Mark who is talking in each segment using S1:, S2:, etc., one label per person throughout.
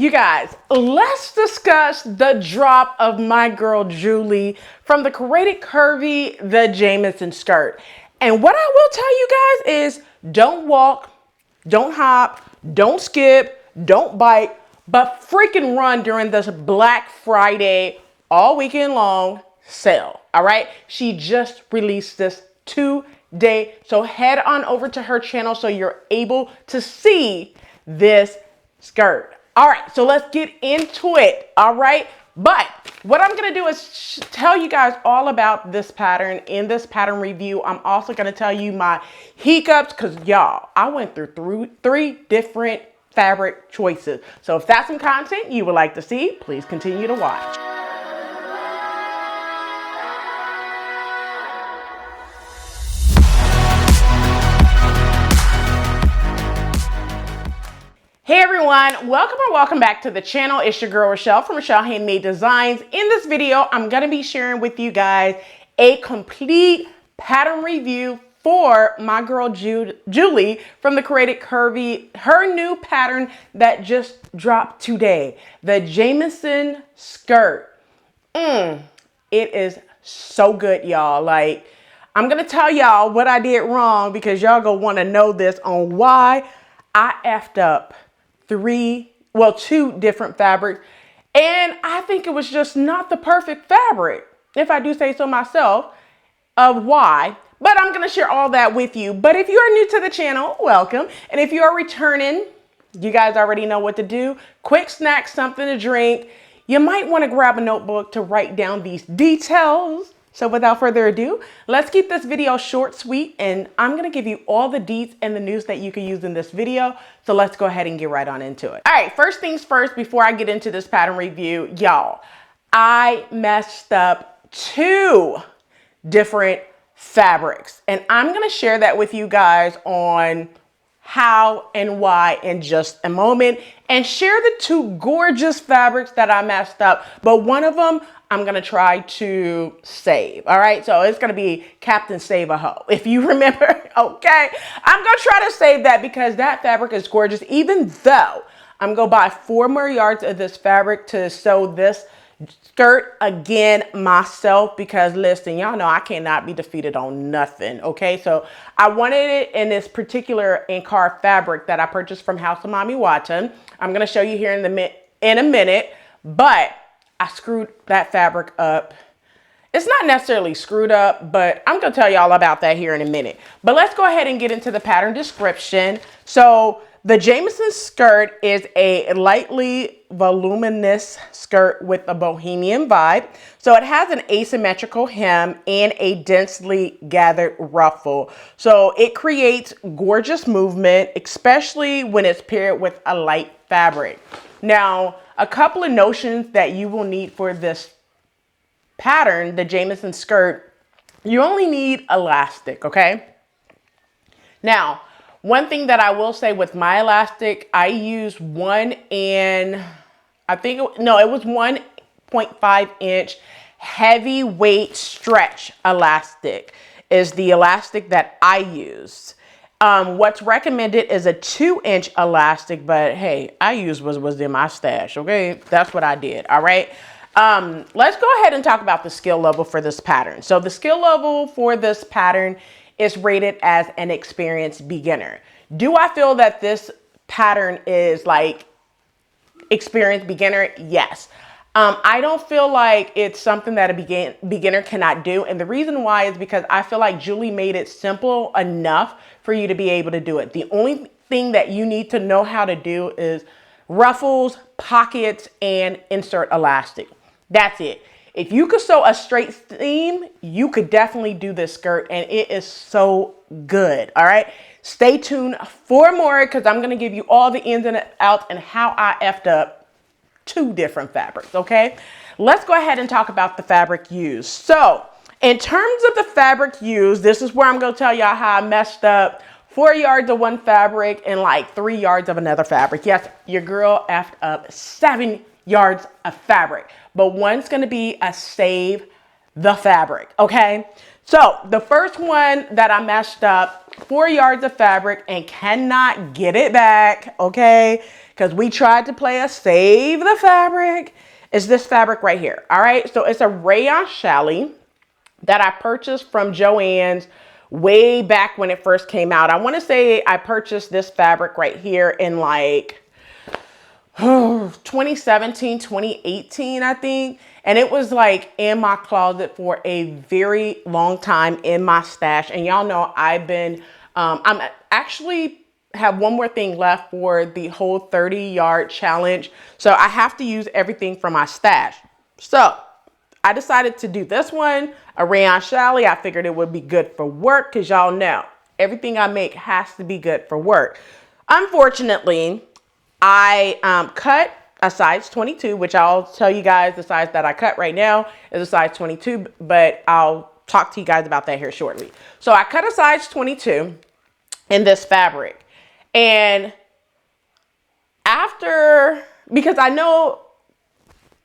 S1: You guys, let's discuss the drop of my girl Julie from the Created Curvy The Jamison Skirt. And what I will tell you guys is don't walk, don't hop, don't skip, don't bite, but freaking run during this Black Friday all weekend long sale. All right. She just released this today. So head on over to her channel so you're able to see this skirt. All right, so let's get into it. All right. But what I'm going to do is tell you guys all about this pattern in this pattern review. I'm also going to tell you my hiccups because y'all, I went through three different fabric choices. So if that's some content you would like to see, please continue to watch. Hey everyone, welcome back to the channel. It's your girl Rochelle from Rochelle.Handmade.Designs. In this video, I'm going to be sharing with you guys a complete pattern review for my girl Julie from the Created Curvy, her new pattern that just dropped today, the Jamison Skirt. It is so good, y'all. Like, I'm going to tell y'all what I did wrong because y'all gonna want to know this on why I effed up two different fabrics, and I think it was just not the perfect fabric, if I do say so myself, of why. But I'm going to share all that with you. But if you are new to the channel, welcome. And if you are returning, you guys already know what to do. Quick snack, something to drink. You might want to grab a notebook to write down these details. So without further ado, let's keep this video short, sweet, and I'm going to give you all the deets and the news that you can use in this video. So let's go ahead and get right on into it. All right, first things first, before I get into this pattern review, y'all, I messed up two different fabrics, and I'm going to share that with you guys on how and why in just a moment, and share the two gorgeous fabrics that I messed up, but one of them I'm going to try to save. All right. So it's going to be Captain Save a Hoe, if you remember. Okay. I'm going to try to save that because that fabric is gorgeous, even though I'm going to buy 4 more yards of this fabric to sew this skirt again myself, because listen, y'all know I cannot be defeated on nothing. Okay. So I wanted it in this particular Incar fabric that I purchased from House of Mamiwata. I'm going to show you here in a minute, but I screwed that fabric up. It's not necessarily screwed up, but I'm going to tell you all about that here in a minute. But let's go ahead and get into the pattern description. So the Jamison skirt is a lightly voluminous skirt with a bohemian vibe. So it has an asymmetrical hem and a densely gathered ruffle. So it creates gorgeous movement, especially when it's paired with a light fabric. Now, a couple of notions that you will need for this pattern, the Jamison skirt, you only need elastic, okay? Now, one thing that I will say with my elastic, I used it was 1.5 inch heavyweight stretch elastic is the elastic that I used. What's recommended is a 2-inch elastic, but hey, I used what was in my stash. Okay. That's what I did. All right. Let's go ahead and talk about the skill level for this pattern. So the skill level for this pattern is rated as an experienced beginner. Do I feel that this pattern is like experienced beginner? Yes. I don't feel like it's something that a beginner cannot do. And the reason why is because I feel like Julie made it simple enough for you to be able to do it. The only thing that you need to know how to do is ruffles, pockets, and insert elastic. That's it. If you could sew a straight seam, you could definitely do this skirt, and it is so good. All right. Stay tuned for more because I'm going to give you all the ins and outs and how I effed up 2 different fabrics. Okay. Let's go ahead and talk about the fabric used. So in terms of the fabric used, this is where I'm going to tell y'all how I messed up 4 yards of one fabric and like 3 yards of another fabric. Yes, your girl effed up 7 yards of fabric, but one's going to be a save the fabric. Okay. So the first one that I messed up, 4 yards of fabric and cannot get it back. Okay. because we tried to play a save the fabric, is this fabric right here. All right, so it's a rayon challis that I purchased from Joann's way back when it first came out. I want to say I purchased this fabric right here in like 2017, 2018, I think. And it was like in my closet for a very long time in my stash. And y'all know I've been, I'm actually have one more thing left for the whole 30-yard challenge. So I have to use everything from my stash. So I decided to do this one, a rayon challis. I figured it would be good for work because y'all know everything I make has to be good for work. Unfortunately, I cut a size 22, which I'll tell you guys the size that I cut right now is a size 22, but I'll talk to you guys about that here shortly. So I cut a size 22 in this fabric. And after, because I know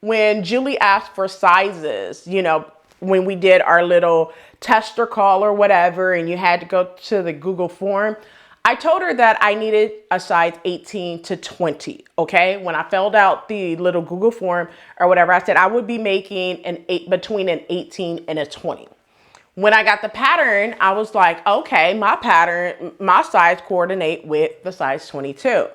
S1: when Julie asked for sizes, you know, when we did our little tester call or whatever, and you had to go to the Google form, I told her that I needed a size 18 to 20, okay? When I filled out the little Google form or whatever, I said I would be making between an 18 and a 20. When I got the pattern, I was like, okay, my pattern, my size coordinate with the size 22.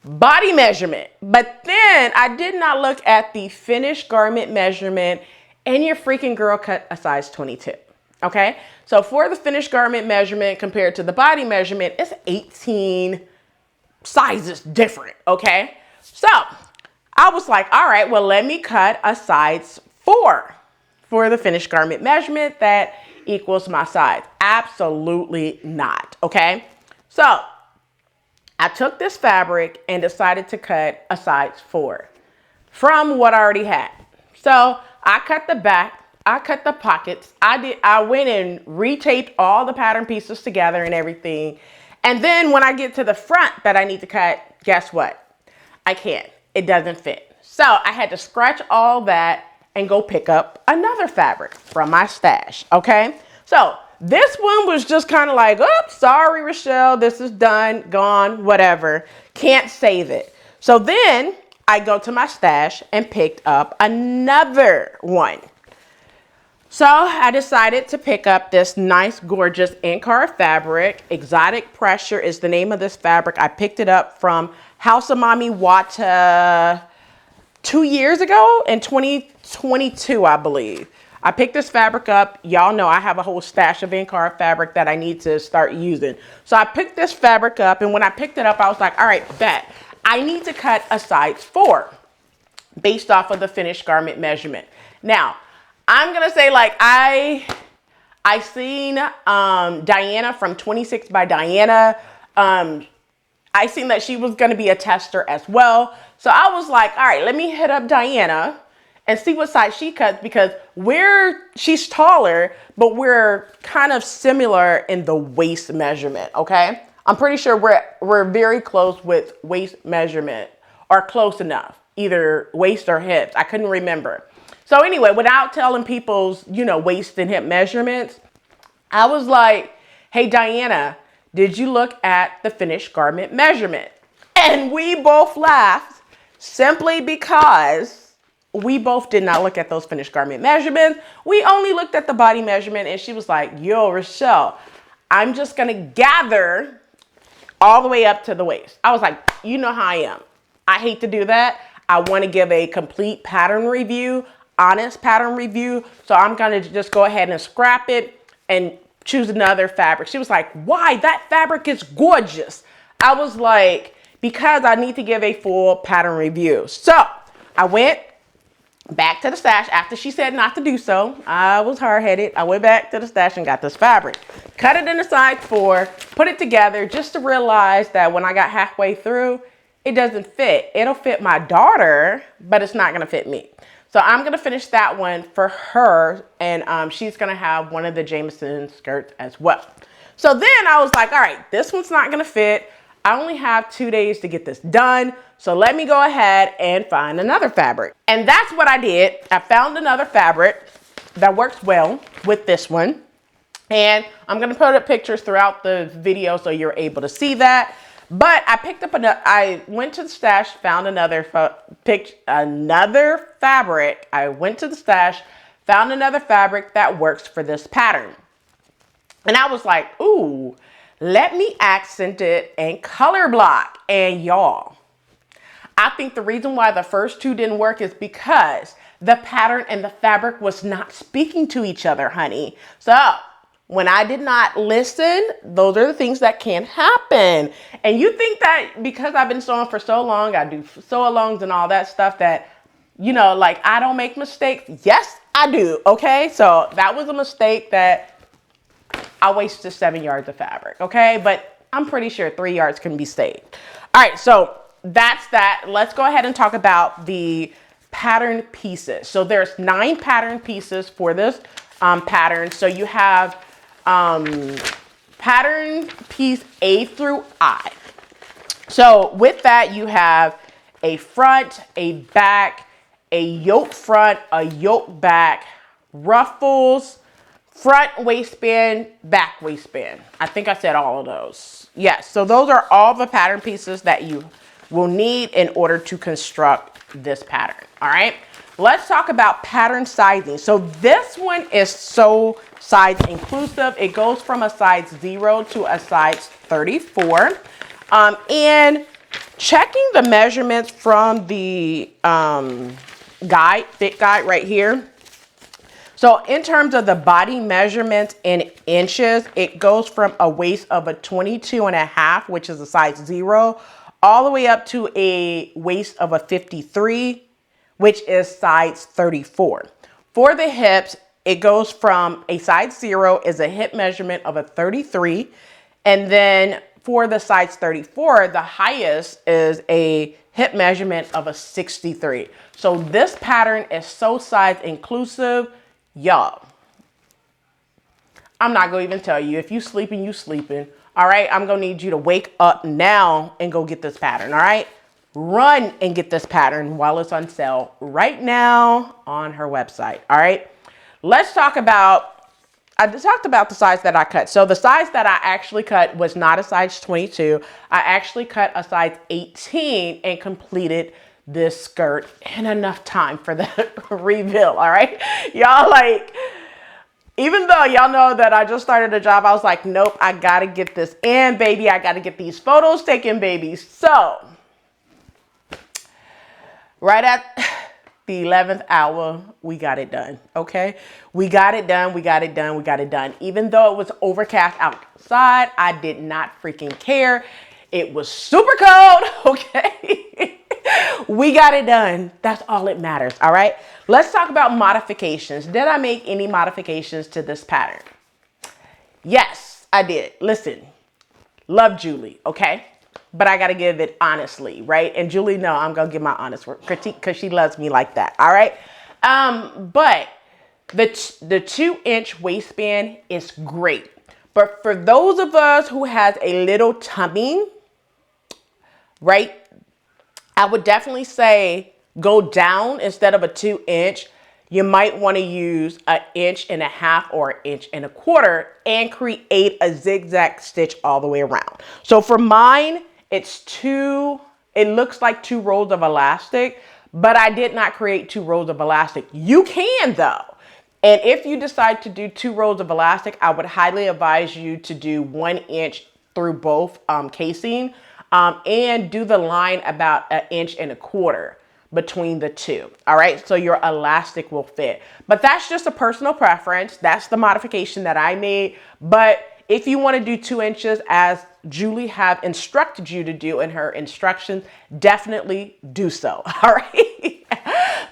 S1: Body measurement. But then I did not look at the finished garment measurement, and your freaking girl cut a size 22. Okay, so for the finished garment measurement compared to the body measurement, it's 18 sizes different. Okay, so I was like, all right, well, let me cut a size 4 for the finished garment measurement that equals my size. Absolutely not. Okay, so I took this fabric and decided to cut a size 4 from what I already had. So I cut the back, I cut the pockets. I went and retaped all the pattern pieces together and everything. And then when I get to the front that I need to cut, guess what? I can't. It doesn't fit. So I had to scratch all that and go pick up another fabric from my stash. Okay. So this one was just kind of like, oops, sorry, Rochelle, this is done, gone, whatever. Can't save it. So then I go to my stash and picked up another one. So I decided to pick up this nice, gorgeous Incar fabric. Exotic Pressure is the name of this fabric. I picked it up from houseofmamiwata 2 years ago in 2022, I believe. I picked this fabric up. Y'all know I have a whole stash of Incar fabric that I need to start using. So I picked this fabric up, and when I picked it up, I was like, all right, bet. I need to cut a size 4 based off of the finished garment measurement. Now, I'm going to say, like, I seen Diana from 26 by Diana. I seen that she was going to be a tester as well. So I was like, all right, let me hit up Diana and see what size she cuts, because she's taller, but we're kind of similar in the waist measurement, okay? I'm pretty sure we're very close with waist measurement, or close enough, either waist or hips. I couldn't remember. So anyway, without telling people's, you know, waist and hip measurements, I was like, hey, Diana, did you look at the finished garment measurement? And we both laughed simply because we both did not look at those finished garment measurements. We only looked at the body measurement, and she was like, yo, Rochelle, I'm just going to gather all the way up to the waist. I was like, you know how I am. I hate to do that. I want to give a complete pattern review, honest pattern review. So I'm going to just go ahead and scrap it and choose another fabric. She was like, why? That fabric is gorgeous. I was like, because I need to give a full pattern review. So I went back to the stash after she said not to do so. I was hard-headed. I went back to the stash and got this fabric, cut it in a size 4, put it together just to realize that when I got halfway through, it doesn't fit. It'll fit my daughter, but it's not going to fit me. So I'm going to finish that one for her, and she's going to have one of the Jamison skirts as well. So then I was like, all right, this one's not going to fit. I only have 2 days to get this done. So let me go ahead and find another fabric. And that's what I did. I found another fabric that works well with this one. And I'm going to put up pictures throughout the video so you're able to see that. But I picked up I went to the stash, found picked another fabric. I went to the stash, found another fabric that works for this pattern. And I was like, ooh, let me accent it and color block. And y'all, I think the reason why the first two didn't work is because the pattern and the fabric was not speaking to each other, honey. So when I did not listen, those are the things that can happen. And you think that because I've been sewing for so long, I do sew-alongs and all that stuff that, you know, like I don't make mistakes. Yes, I do. Okay. So that was a mistake that I wasted 7 yards of fabric. Okay. But I'm pretty sure 3 yards can be saved. All right. So that's that. Let's go ahead and talk about the pattern pieces. So there's 9 pattern pieces for this pattern. So you have pattern piece A through I. So with that, you have a front, a back, a yoke front, a yoke back, ruffles, front waistband, back waistband. I think I said all of those. Yes, so those are all the pattern pieces that you will need in order to construct this pattern. All right, let's talk about pattern sizing. So this one is so size inclusive. It goes from a size 0 to a size 34. And checking the measurements from the fit guide right here. So in terms of the body measurements in inches, it goes from a waist of a 22.5, which is a size 0, all the way up to a waist of a 53, which is size 34. For the hips, it goes from a size 0 is a hip measurement of a 33. And then for the size 34, the highest is a hip measurement of a 63. So this pattern is so size inclusive. Y'all, I'm not going to even tell you. If you sleeping, you sleeping. All right. I'm going to need you to wake up now and go get this pattern. All right. Run and get this pattern while it's on sale right now on her website. All right. Let's talk about, I talked about the size that I cut. So the size that I actually cut was not a size 22. I actually cut a size 18 and completed this skirt in enough time for the reveal. All right. Y'all, like, even though y'all know that I just started a job, I was like, nope, I got to get this in, baby. I got to get these photos taken, baby. So right at the 11th hour, we got it done. Okay. We got it done. We got it done. We got it done. Even though it was overcast outside, I did not freaking care. It was super cold. Okay. We got it done. That's all that matters. All right. Let's talk about modifications. Did I make any modifications to this pattern? Yes, I did. Listen, love Julie. Okay. But I got to give it honestly. Right. And Julie, no, I'm going to give my honest critique because she loves me like that. All right. But the 2-inch waistband is great. But for those of us who has a little tummy, right, I would definitely say go down instead of a 2-inch. You might want to use 1.5 inches or 1.25 inches and create a zigzag stitch all the way around. So for mine, it looks like 2 rows of elastic, but I did not create 2 rows of elastic. You can though. And if you decide to do 2 rows of elastic, I would highly advise you to do 1 inch through both casing. And do the line about 1.25 inches between the two. All right. So your elastic will fit, but that's just a personal preference. That's the modification that I made. But if you want to do 2 inches as Julie have instructed you to do in her instructions, definitely do so. All right.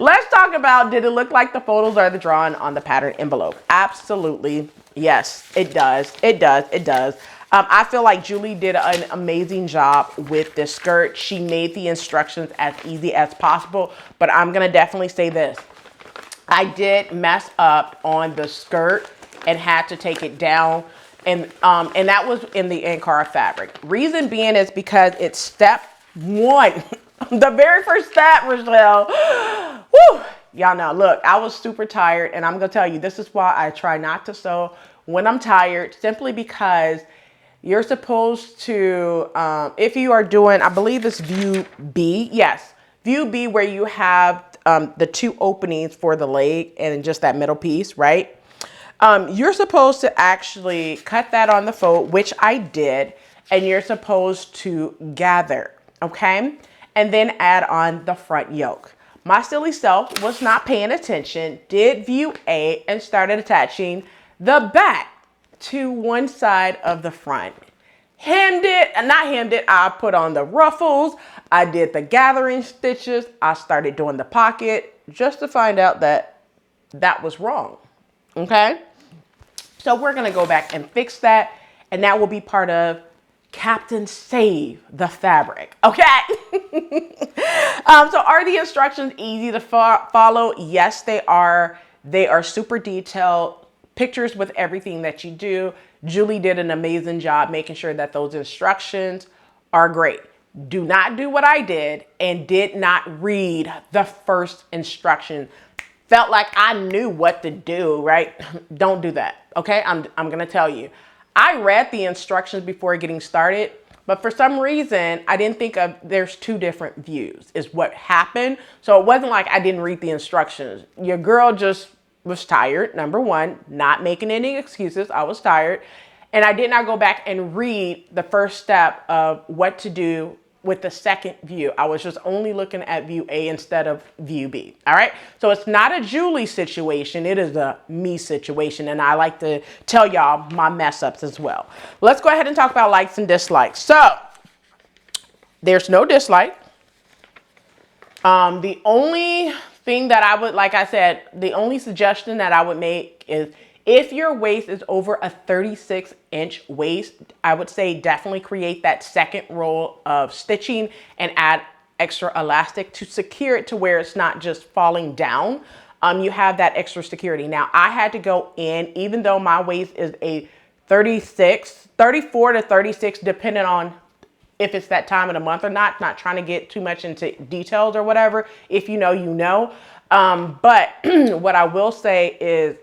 S1: Let's talk about, did it look like the photos or the drawing on the pattern envelope? Absolutely. Yes, it does. It does. It does. I feel like Julie did an amazing job with this skirt. She made the instructions as easy as possible, but I'm going to definitely say this. I did mess up on the skirt and had to take it down. And that was in the Ankara fabric. Reason being is because it's step 1. The very first step, Rochelle. Woo! Y'all know, look, I was super tired, and I'm going to tell you, this is why I try not to sew when I'm tired, simply because you're supposed to, if you are doing, I believe it's view B. Yes, view B, where you have the two openings for the leg and just that middle piece, right? You're supposed to actually cut that on the fold, which I did, and you're supposed to gather, okay? And then add on the front yoke. My silly self was not paying attention, did view A, and started attaching the back to one side of the front. I put on the ruffles, I did the gathering stitches, I started doing the pocket, just to find out that that was wrong, okay? So we're gonna go back and fix that, and that will be part of Captain Save the Fabric, okay? So are the instructions easy to follow? Yes, they are. They are super detailed, pictures with everything that you do. Julie did an amazing job making sure that those instructions are great. Do not do what I did and did not read the first instruction. Felt like I knew what to do, right? Don't do that, okay? I'm gonna tell you. I read the instructions before getting started, but for some reason, I didn't think of there's two different views is what happened. So it wasn't like I didn't read the instructions. Your girl just was tired, number one, not making any excuses. I was tired. And I did not go back and read the first step of what to do with the second view. I was just only looking at view A instead of view B. All right. So it's not a Julie situation. It is a me situation. And I like to tell y'all my mess ups as well. Let's go ahead and talk about likes and dislikes. So there's no dislike. The only thing that I would, like I said, the only suggestion that I would make is if your waist is over a 36-inch waist, I would say definitely create that second row of stitching and add extra elastic to secure it to where it's not just falling down. You have that extra security. Now, I had to go in, even though my waist is a 34 to 36, depending on if it's that time of the month or not Not trying to get too much into details or whatever. If you know, you know. But what I will say is,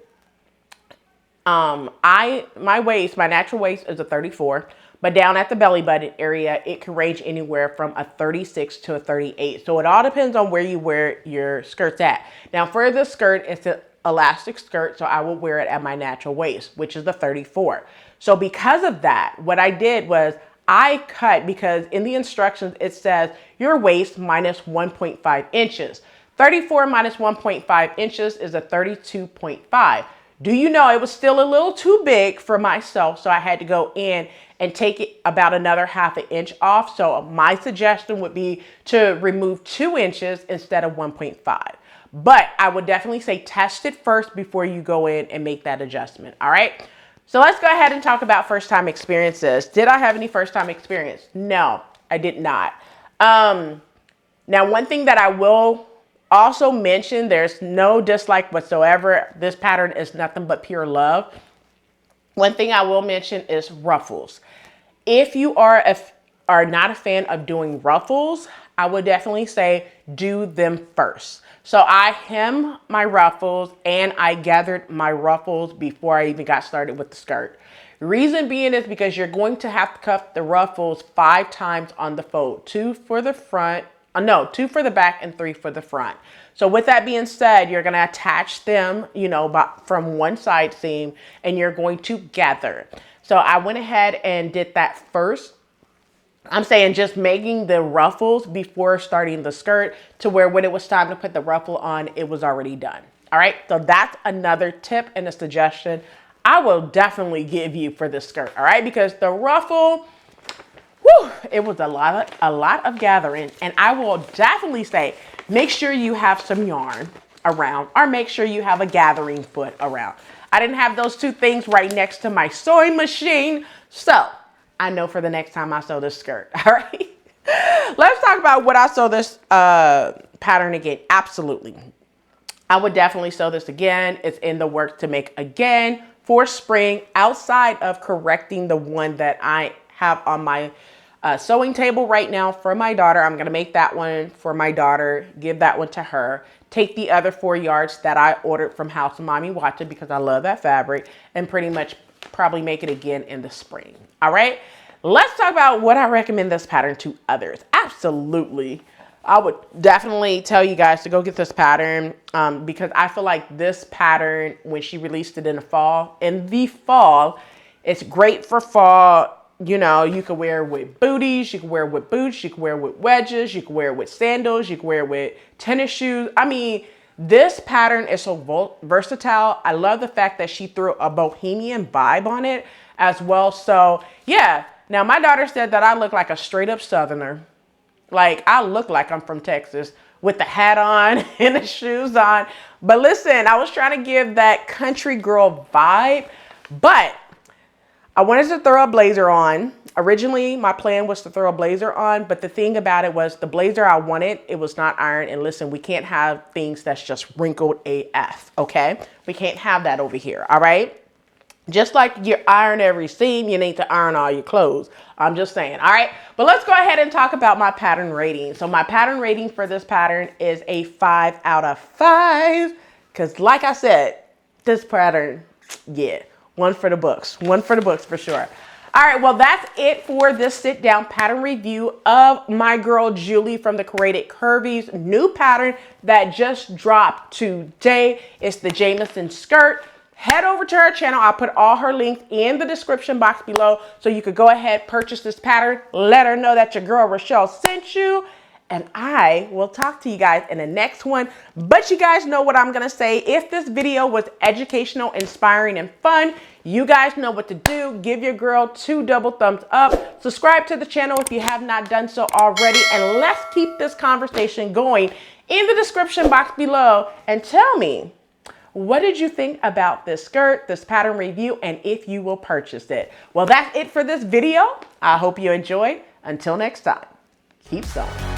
S1: my waist, my natural waist is a 34, but down at the belly button area, it can range anywhere from a 36 to a 38. So it all depends on where you wear your skirts at. Now for the skirt, it's an elastic skirt, so I will wear it at my natural waist, which is the 34. So because of that, what I did was I cut, because in the instructions, it says your waist minus 1.5 inches. 34 minus 1.5 inches is a 32.5. Do you know it was still a little too big for myself, so I had to go in and take it about another half an inch off. So my suggestion would be to remove 2 inches instead of 1.5. But I would definitely say test it first before you go in and make that adjustment. All right. So let's go ahead and talk about first time experiences. Did I have any first time experience? No, I did not. Now, one thing that I will also mention, there's no dislike whatsoever. This pattern is nothing but pure love. One thing I will mention is ruffles. If you are not a fan of doing ruffles, I would definitely say do them first. So I hem my ruffles and I gathered my ruffles before I even got started with the skirt. Reason being is because you're going to have to cut the ruffles 5 times on the fold. 2 for the front, 2 for the back and 3 for the front. So with that being said, you're going to attach them, from one side seam, and you're going to gather. So I went ahead and did that first. I'm saying just making the ruffles before starting the skirt to where when it was time to put the ruffle on, it was already done. All right. So that's another tip and a suggestion I will definitely give you for this skirt. All right. Because the ruffle, it was a lot of gathering, and I will definitely say, make sure you have some yarn around, or make sure you have a gathering foot around. I didn't have those two things right next to my sewing machine. So I know for the next time I sew this skirt. All right. Let's talk about what I sew this pattern again. Absolutely. I would definitely sew this again. It's in the works to make again for spring, outside of correcting the one that I have on my sewing table right now for my daughter. I'm going to make that one for my daughter, give that one to her, take the other 4 yards that I ordered from House of Mamiwata because I love that fabric, and pretty much probably make it again in the spring. All right, let's talk about what I recommend this pattern to others. Absolutely. I would definitely tell you guys to go get this pattern because I feel like this pattern, when she released it in the fall, it's great for fall. You know, you can wear it with booties, you can wear it with boots, you can wear it with wedges, you can wear it with sandals, you can wear it with tennis shoes. I mean, this pattern is so versatile. I love the fact that she threw a bohemian vibe on it as well. So yeah, now my daughter said that I look like a straight up Southerner. Like, I look like I'm from Texas with the hat on and the shoes on. But listen, I was trying to give that country girl vibe, but I wanted to throw a blazer on. Originally, my plan was to throw a blazer on, but the thing about it was the blazer I wanted, it was not iron. And listen, we can't have things that's just wrinkled AF, okay? We can't have that over here, all right? Just like you iron every seam, you need to iron all your clothes. I'm just saying, all right? But let's go ahead and talk about my pattern rating. So my pattern rating for this pattern is a 5 out of 5. Because like I said, this pattern, yeah, one for the books for sure. All right, well, that's it for this sit down pattern review of my girl Julie from the Created Curvy's new pattern that just dropped today. It's the Jamison Skirt. Head over to her channel. I'll put all her links in the description box below so you could go ahead, purchase this pattern. Let her know that your girl Rochelle sent you. And I will talk to you guys in the next one. But you guys know what I'm going to say. If this video was educational, inspiring, and fun, you guys know what to do. Give your girl 2 double thumbs up. Subscribe to the channel if you have not done so already. And let's keep this conversation going in the description box below. And tell me, what did you think about this skirt, this pattern review, and if you will purchase it? Well, that's it for this video. I hope you enjoyed. Until next time, keep sewing.